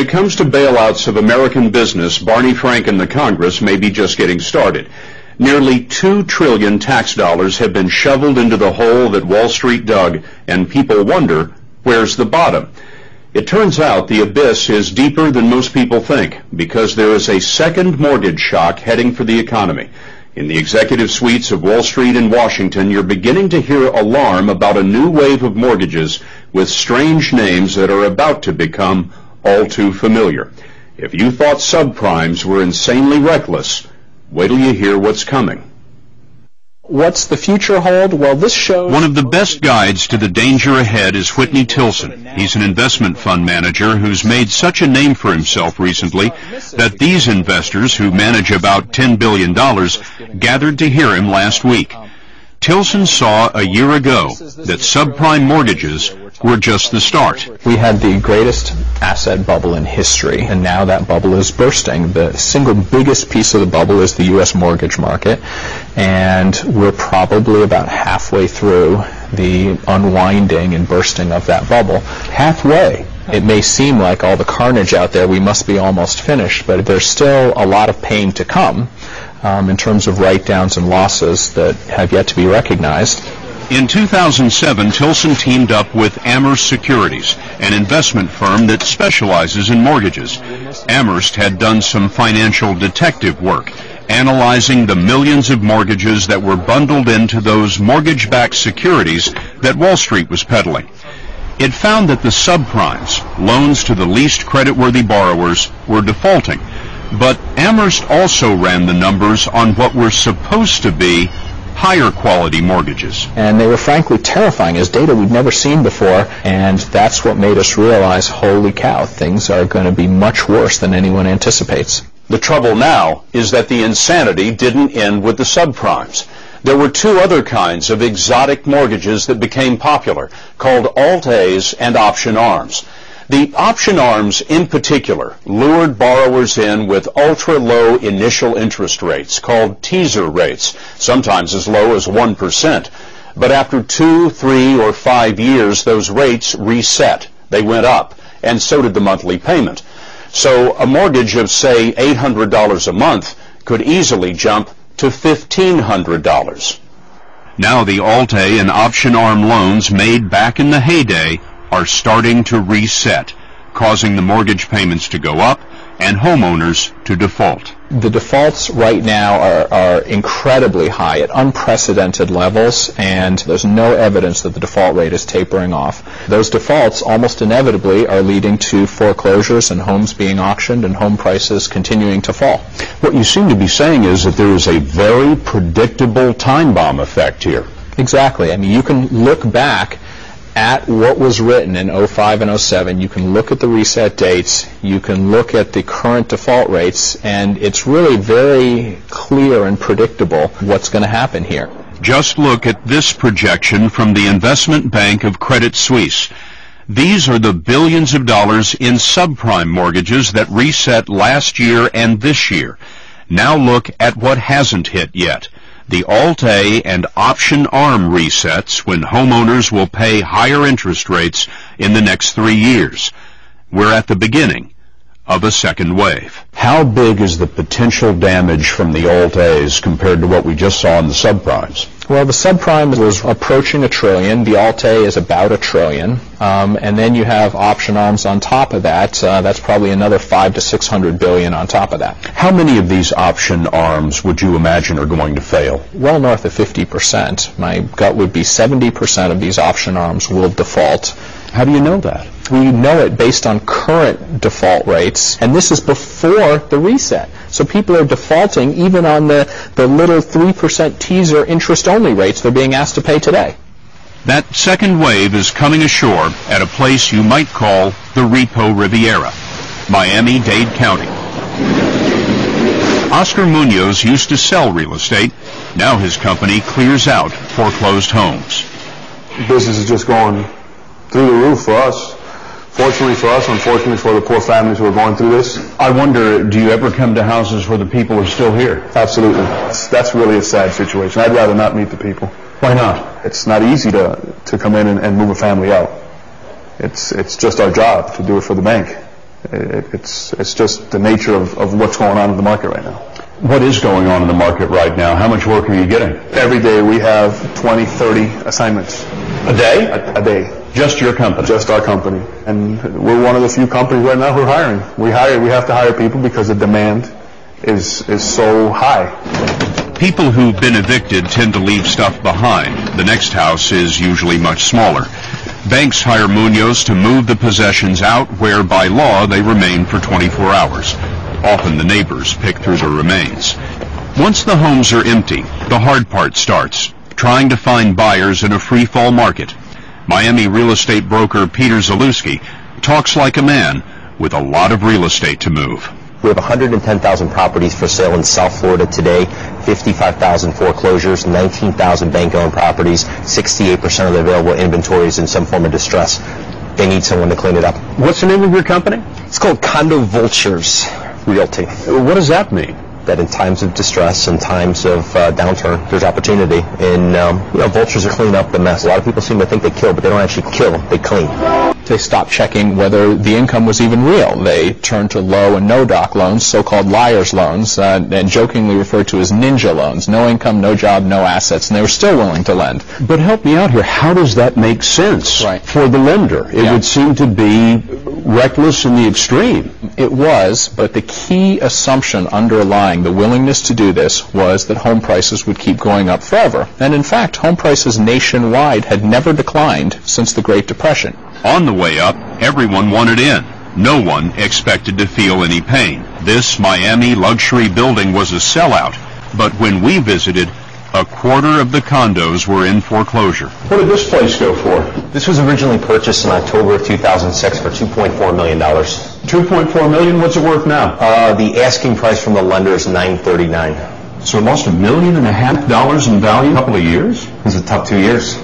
it comes to bailouts of American business, Barney Frank and the Congress may be just getting started. Nearly $2 trillion tax dollars have been shoveled into the hole that Wall Street dug, and people wonder, where's the bottom? It turns out the abyss is deeper than most people think, because there is a second mortgage shock heading for the economy. In the executive suites of Wall Street and Washington, you're beginning to hear alarm about a new wave of mortgages with strange names that are about to become all too familiar. If you thought subprimes were insanely reckless, wait till you hear what's coming. What's the future hold? Well, this shows... One of the best guides to the danger ahead is Whitney Tilson. He's an investment fund manager who's made such a name for himself recently that these investors, who manage about $10 billion, gathered to hear him last week. Tilson saw a year ago that subprime mortgages were just the start. We had the greatest asset bubble in history, and now that bubble is bursting. The single biggest piece of the bubble is the U.S. mortgage market, and we're probably about halfway through the unwinding and bursting of that bubble. Halfway. It may seem like all the carnage out there, we must be almost finished, but there's still a lot of pain to come in terms of write-downs and losses that have yet to be recognized. In 2007, Tilson teamed up with Amherst Securities, an investment firm that specializes in mortgages. Amherst had done some financial detective work, analyzing the millions of mortgages that were bundled into those mortgage-backed securities that Wall Street was peddling. It found that the subprimes, loans to the least creditworthy borrowers, were defaulting. But Amherst also ran the numbers on what were supposed to be higher quality mortgages. And they were frankly terrifying as data we'd never seen before, and that's what made us realize, holy cow, things are going to be much worse than anyone anticipates. The trouble now is that the insanity didn't end with the subprimes. There were two other kinds of exotic mortgages that became popular, called Alt-A's and Option Arms. The option arms, in particular, lured borrowers in with ultra-low initial interest rates, called teaser rates, sometimes as low as 1%. But after 2, 3, or 5 years, those rates reset. They went up, and so did the monthly payment. So a mortgage of, say, $800 a month could easily jump to $1,500. Now the Alt-A and option arm loans made back in the heyday are starting to reset, causing the mortgage payments to go up and homeowners to default. The defaults right now are incredibly high at unprecedented levels, and there's no evidence that the default rate is tapering off. Those defaults almost inevitably are leading to foreclosures and homes being auctioned and home prices continuing to fall. What you seem to be saying is that there is a very predictable time bomb effect here. Exactly. I mean, you can look back at what was written in 05 and 07, you can look at the reset dates, you can look at the current default rates, and it's really very clear and predictable what's going to happen here. Just look at this projection from the investment bank of Credit Suisse. These are the billions of dollars in subprime mortgages that reset last year and this year. Now look at what hasn't hit yet. The Alt-A and option arm resets when homeowners will pay higher interest rates in the next 3 years. We're at the beginning of a second wave. How big is the potential damage from the Alt-A's compared to what we just saw in the subprimes? Well, the subprime was approaching $1 trillion. The Alt-A is about $1 trillion. And then you have option arms on top of that. That's probably another $500 to $600 billion on top of that. How many of these option arms would you imagine are going to fail? Well north of 50%. My gut would be 70% of these option arms will default. How do you know that? We know it based on current default rates, and this is before the reset. So people are defaulting even on the little 3% teaser interest-only rates they're being asked to pay today. That second wave is coming ashore at a place you might call the Repo Riviera, Miami-Dade County. Oscar Munoz used to sell real estate. Now his company clears out foreclosed homes. Business is just going through the roof for us. Fortunately for us, unfortunately for the poor families who are going through this. I wonder, do you ever come to houses where the people are still here? Absolutely. That's really a sad situation. I'd rather not meet the people. Why not? It's not easy to come in and move a family out. It's just our job to do it for the bank. It's just the nature of what's going on in the market right now. What is going on in the market right now? How much work are you getting? Every day we have 20, 30 assignments. A day? A day. Just your company? Just our company. And we're one of the few companies right now who are hiring. We have to hire people because the demand is so high. People who've been evicted tend to leave stuff behind. The next house is usually much smaller. Banks hire Munoz to move the possessions out where by law they remain for 24 hours. Often the neighbors pick through the remains. Once the homes are empty, the hard part starts, trying to find buyers in a free-fall market. Miami real estate broker Peter Zalewski talks like a man with a lot of real estate to move. We have 110,000 properties for sale in South Florida today, 55,000 foreclosures, 19,000 bank-owned properties, 68% of the available inventory is in some form of distress. They need someone to clean it up. What's the name of your company? It's called Condo Vultures Realty. What does that mean? That in times of distress and times of downturn, there's opportunity. And vultures are cleaning up the mess. A lot of people seem to think they kill, but they don't actually kill, they clean. They stopped checking whether the income was even real. They turned to low and no doc loans, so-called liar's loans, and jokingly referred to as ninja loans. No income, no job, no assets, and they were still willing to lend. But help me out here. How does that make sense for the lender? It would seem to be reckless in the extreme. It was, but the key assumption underlying the willingness to do this was that home prices would keep going up forever. And in fact, home prices nationwide had never declined since the Great Depression. On the way up, everyone wanted in. No one expected to feel any pain. This Miami luxury building was a sellout, but when we visited, a quarter of the condos were in foreclosure. What did this place go for? This was originally purchased in October of 2006 for $2.4 million. $2.4 million? What's it worth now? The asking price from the lender is $939. So it lost $1.5 million in value in a couple of years? It was a tough 2 years.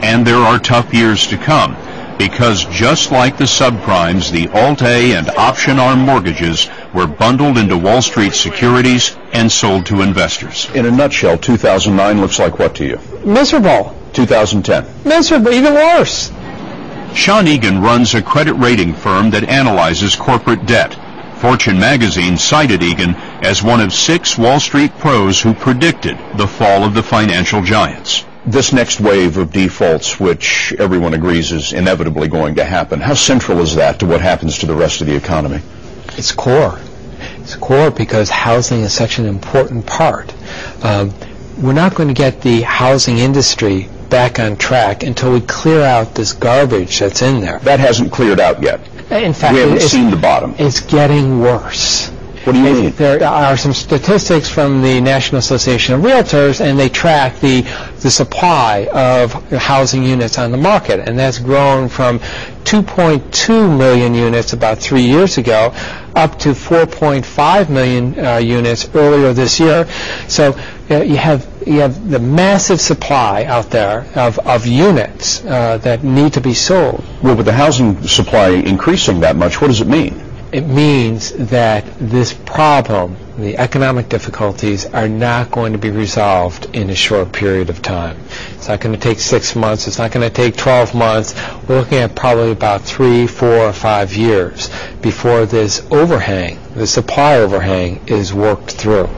And there are tough years to come, because just like the subprimes, the Alt-A and option arm mortgages were bundled into Wall Street securities and sold to investors. In a nutshell, 2009 looks like what to you? Miserable. 2010? Miserable, even worse. Sean Egan runs a credit rating firm that analyzes corporate debt. Fortune magazine cited Egan as one of 6 Wall Street pros who predicted the fall of the financial giants. This next wave of defaults, which everyone agrees is inevitably going to happen, how central is that to what happens to the rest of the economy? It's core. It's core because housing is such an important part. We're not going to get the housing industry back on track until we clear out this garbage that's in there. That hasn't cleared out yet. In fact, we haven't seen the bottom. It's getting worse. What do you mean? There are some statistics from the National Association of Realtors, and they track the supply of housing units on the market, and that's grown from 2.2 million units about 3 years ago up to 4.5 million units earlier this year. So you have the massive supply out there of units that need to be sold. Well, with the housing supply increasing that much, what does it mean? It means that this problem, the economic difficulties, are not going to be resolved in a short period of time. It's not going to take 6 months. It's not going to take 12 months. We're looking at probably about 3, 4, or 5 years before this overhang, the supply overhang, is worked through.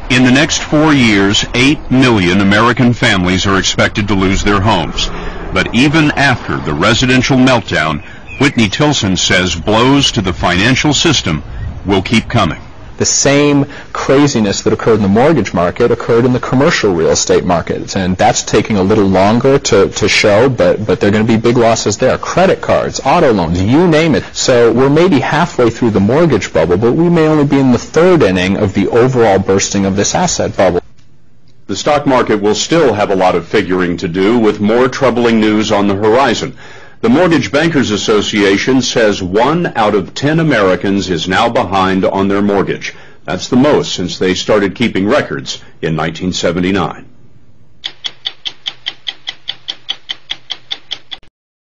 In the next 4 years, 8 million American families are expected to lose their homes. But even after the residential meltdown, Whitney Tilson says blows to the financial system will keep coming. The same craziness that occurred in the mortgage market occurred in the commercial real estate market, and that's taking a little longer to show, but there are going to be big losses there. Credit cards, auto loans, you name it. So we're maybe halfway through the mortgage bubble, but we may only be in the 3rd inning of the overall bursting of this asset bubble. The stock market will still have a lot of figuring to do, with more troubling news on the horizon. The Mortgage Bankers Association says 1 out of 10 Americans is now behind on their mortgage. That's the most since they started keeping records in 1979.